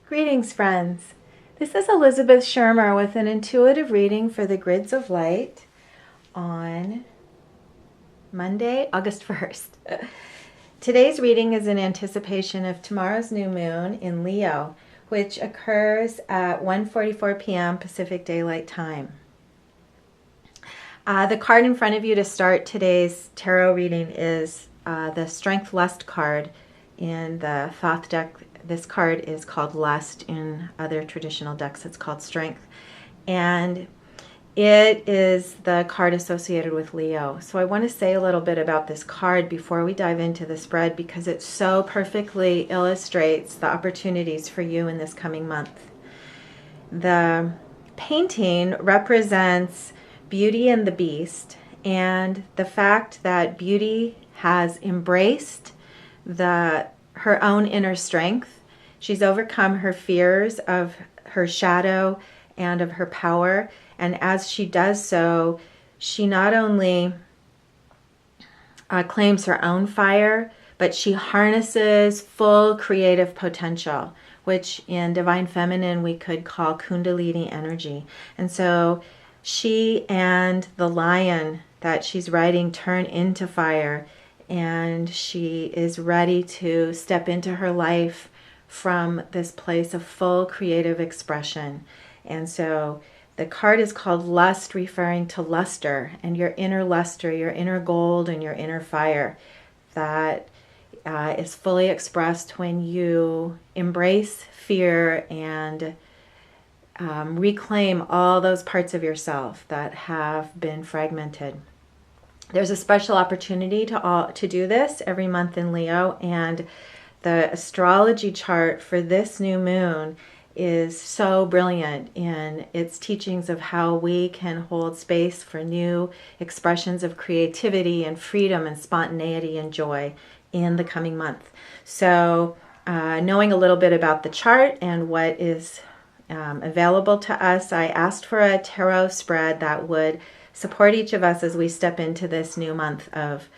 Greetings, friends. This is Elizabeth Shermer with an intuitive reading for the Grids of Light on Monday, August 1st. Today's reading is in anticipation of tomorrow's new moon in Leo, which occurs at 1:44 p.m. Pacific Daylight Time. The card in front of you to start today's tarot reading is the Strength Lust card in the Thoth deck. This card is called Lust. In other traditional decks, it's called Strength. And it is the card associated with Leo. So I want to say a little bit about this card before we dive into the spread, because it so perfectly illustrates the opportunities for you in this coming month. The painting represents Beauty and the Beast, and the fact that Beauty has embraced her own inner strength. She's overcome her fears of her shadow and of her power, and as she does so, she not only claims her own fire, but she harnesses full creative potential, which in Divine Feminine we could call Kundalini energy. And so she and the lion that she's riding turn into fire, and she is ready to step into her life from this place of full creative expression. And so the card is called Lust, referring to luster, and your inner luster, your inner gold, and your inner fire that is fully expressed when you embrace fear and reclaim all those parts of yourself that have been fragmented. There's a special opportunity to do this every month in Leo, and the astrology chart for this new moon is so brilliant in its teachings of how we can hold space for new expressions of creativity and freedom and spontaneity and joy in the coming month. So knowing a little bit about the chart and what is available to us, I asked for a tarot spread that would support each of us as we step into this new month of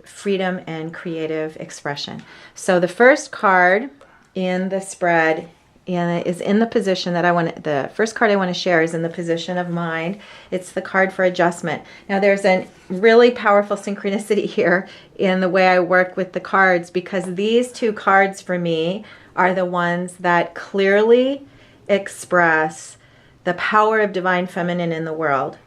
freedom and creative expression. So the first card in the spread is in the position that the first card I want to share is in the position of mind. It's the card for adjustment. Now there's a really powerful synchronicity here in the way I work with the cards, because these two cards for me are the ones that clearly express the power of Divine Feminine in the world.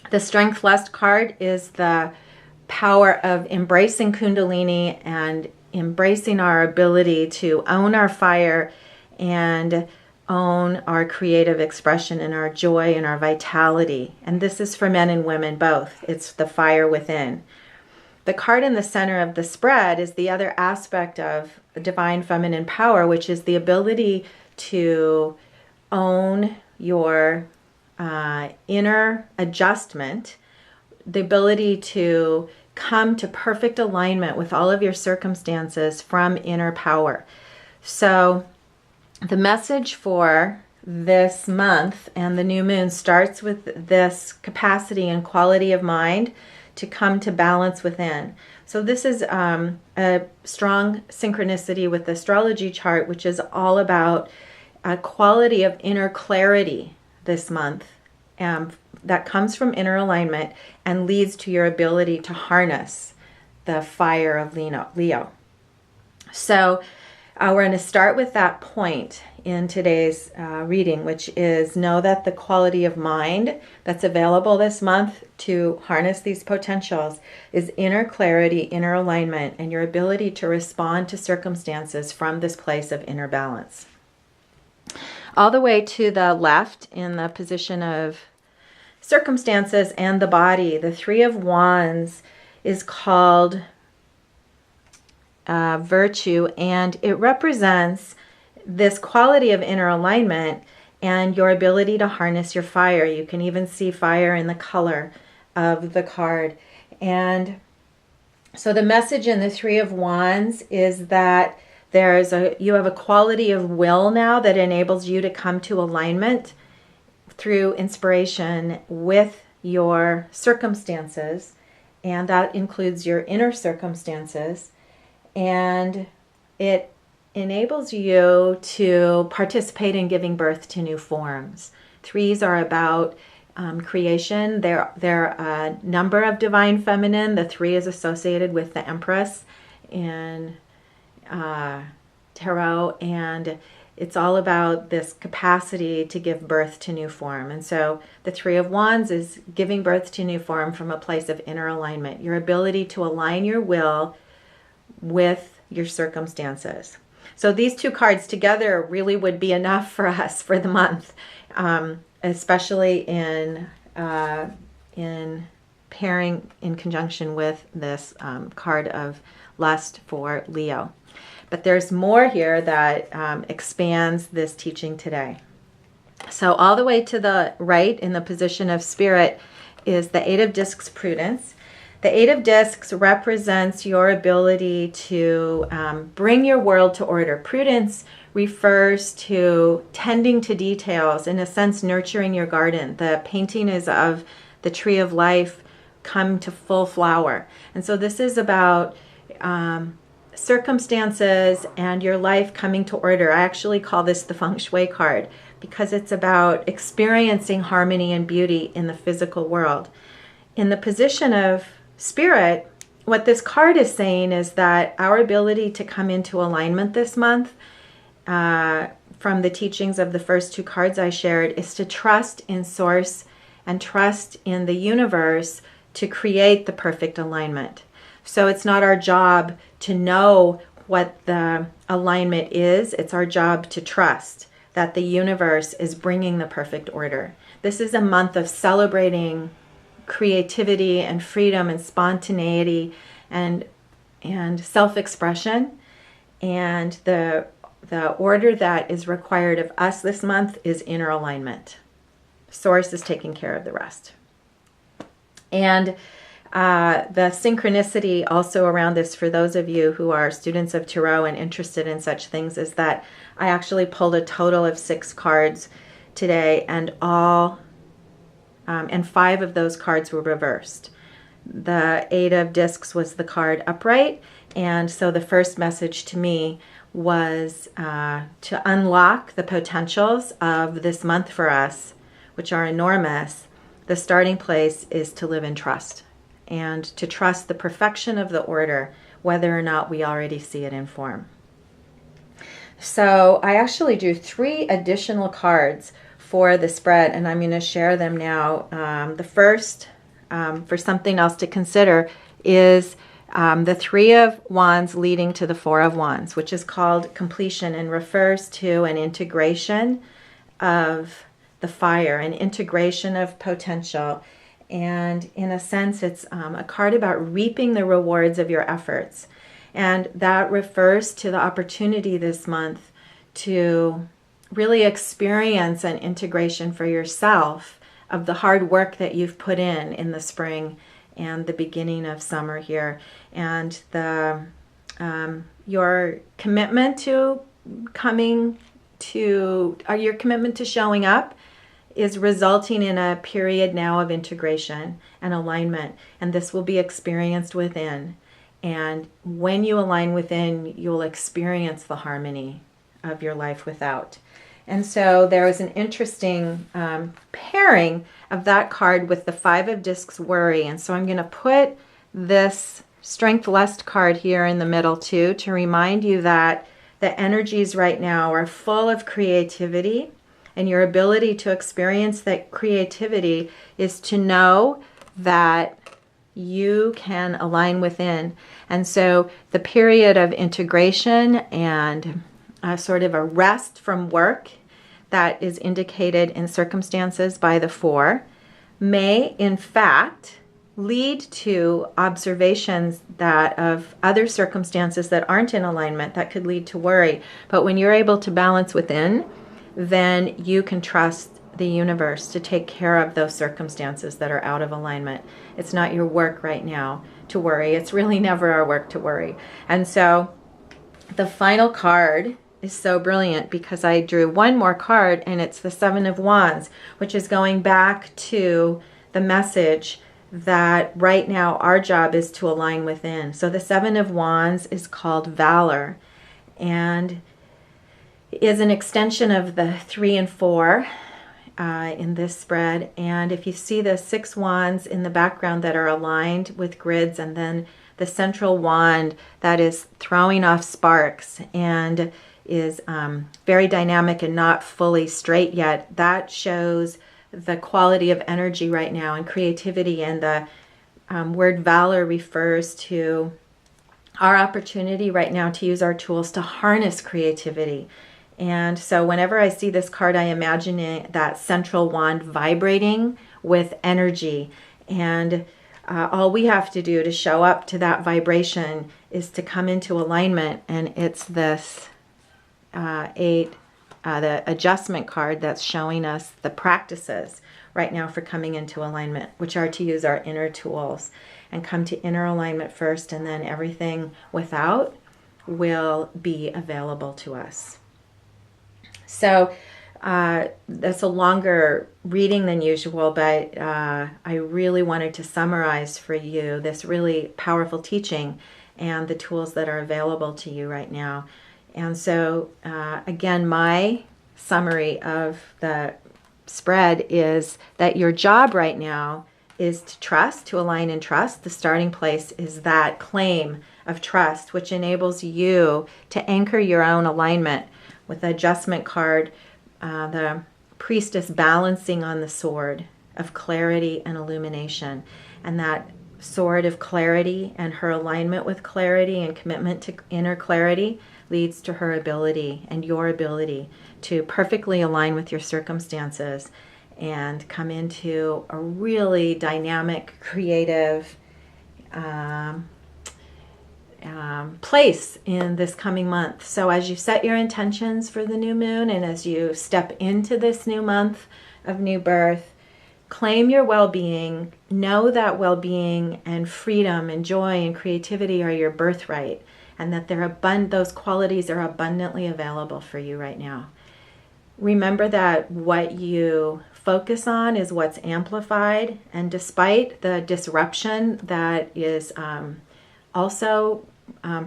The Strength Lust card is the power of embracing Kundalini and embracing our ability to own our fire and own our creative expression and our joy and our vitality. And this is for men and women both. It's the fire within. The card in the center of the spread is the other aspect of Divine Feminine power, which is the ability to own your inner adjustment, the ability to come to perfect alignment with all of your circumstances from inner power. So the message for this month and the new moon starts with this capacity and quality of mind to come to balance within. So this is a strong synchronicity with the astrology chart, which is all about a quality of inner clarity this month that comes from inner alignment and leads to your ability to harness the fire of Leo. So we're going to start with that point in today's reading, which is know that the quality of mind that's available this month to harness these potentials is inner clarity, inner alignment, and your ability to respond to circumstances from this place of inner balance. All the way to the left in the position of circumstances and the body, the Three of Wands is called virtue, and it represents this quality of inner alignment and your ability to harness your fire. You can even see fire in the color of the card. And so the message in the Three of Wands is that you have a quality of will now that enables you to come to alignment through inspiration with your circumstances, and that includes your inner circumstances, and it enables you to participate in giving birth to new forms. Threes are about creation. There are a number of divine feminine. The 3 is associated with the Empress in tarot, and it's all about this capacity to give birth to new form. And so the 3 of Wands is giving birth to new form from a place of inner alignment, your ability to align your will with your circumstances. So these 2 cards together really would be enough for us for the month, especially in pairing in conjunction with this card of lust for Leo. But there's more here that expands this teaching today. So all the way to the right in the position of Spirit is the 8 of Discs, Prudence. The 8 of Discs represents your ability to bring your world to order. Prudence refers to tending to details, in a sense, nurturing your garden. The painting is of the tree of life come to full flower. And so this is about circumstances and your life coming to order. I actually call this the feng shui card because it's about experiencing harmony and beauty in the physical world. In the position of Spirit, what this card is saying is that our ability to come into alignment this month, from the teachings of the first 2 cards I shared, is to trust in Source and trust in the universe to create the perfect alignment. So it's not our job to know what the alignment is. It's our job to trust that the universe is bringing the perfect order. This is a month of celebrating creativity and freedom and spontaneity and self-expression. And the order that is required of us this month is inner alignment. Source is taking care of the rest. And the synchronicity also around this, for those of you who are students of Tarot and interested in such things, is that I actually pulled a total of 6 cards today, and 5 of those cards were reversed. The 8 of Discs was the card upright, and so the first message to me was to unlock the potentials of this month for us, which are enormous. The starting place is to live in trust, and to trust the perfection of the order, whether or not we already see it in form. So I actually drew 3 additional cards for the spread, and I'm going to share them now. The first, for something else to consider, is the 3 of Wands leading to the 4 of Wands, which is called completion and refers to an integration of the fire, an integration of potential. And in a sense, it's a card about reaping the rewards of your efforts. And that refers to the opportunity this month to really experience an integration for yourself of the hard work that you've put in the spring and the beginning of summer here. And your commitment to your commitment to showing up is resulting in a period now of integration and alignment, and this will be experienced within. And when you align within, you'll experience the harmony of your life without. And so there was an interesting pairing of that card with the 5 of Discs, Worry. And so I'm going to put this Strength Lust card here in the middle too, to remind you that the energies right now are full of creativity, and your ability to experience that creativity is to know that you can align within. And so the period of integration and sort of a rest from work that is indicated in circumstances by the 4 may in fact lead to observations that of other circumstances that aren't in alignment that could lead to worry. But when you're able to balance within, then you can trust the universe to take care of those circumstances that are out of alignment. It's not your work right now to worry. It's really never our work to worry. And so the final card is so brilliant because I drew one more card, and it's the 7 of Wands, which is going back to the message that right now our job is to align within. So the 7 of Wands is called Valor, and is an extension of the 3 and 4 in this spread. And if you see the 6 wands in the background that are aligned with grids, and then the central wand that is throwing off sparks and is very dynamic and not fully straight yet, that shows the quality of energy right now and creativity. And the word valor refers to our opportunity right now to use our tools to harness creativity. And so whenever I see this card, I imagine that central wand vibrating with energy. And all we have to do to show up to that vibration is to come into alignment. And it's this the adjustment card that's showing us the practices right now for coming into alignment, which are to use our inner tools and come to inner alignment first, and then everything without will be available to us. So that's a longer reading than usual, but I really wanted to summarize for you this really powerful teaching and the tools that are available to you right now. And so, again, my summary of the spread is that your job right now is to trust, to align and trust. The starting place is that claim of trust, which enables you to anchor your own alignment with the adjustment card, the priestess balancing on the sword of clarity and illumination. And that sword of clarity and her alignment with clarity and commitment to inner clarity leads to her ability and your ability to perfectly align with your circumstances and come into a really dynamic, creative place in this coming month. So as you set your intentions for the new moon and as you step into this new month of new birth, claim your well-being. Know that well-being and freedom and joy and creativity are your birthright, and that those qualities are abundantly available for you right now. Remember that what you focus on is what's amplified, and despite the disruption that is also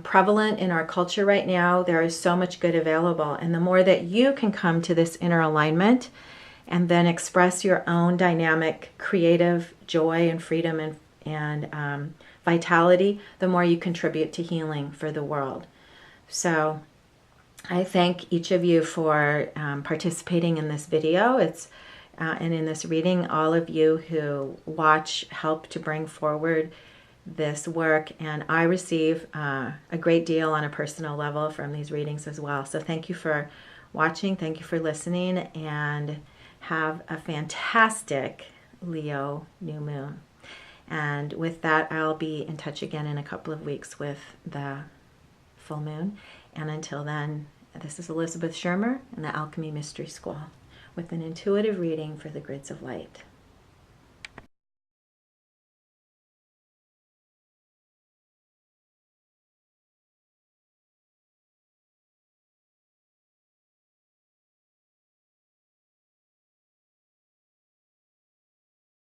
prevalent in our culture right now, there is so much good available. And the more that you can come to this inner alignment and then express your own dynamic, creative joy and freedom and vitality, the more you contribute to healing for the world. So I thank each of you for participating in this video. And in this reading, all of you who watch help to bring forward this work, and I receive a great deal on a personal level from these readings as well. So thank you for watching, thank you for listening, and have a fantastic Leo new moon. And with that, I'll be in touch again in a couple of weeks with the full moon. And until then, this is Elizabeth Schirmer in the Alchemy Mystery School with an intuitive reading for the Grids of Light.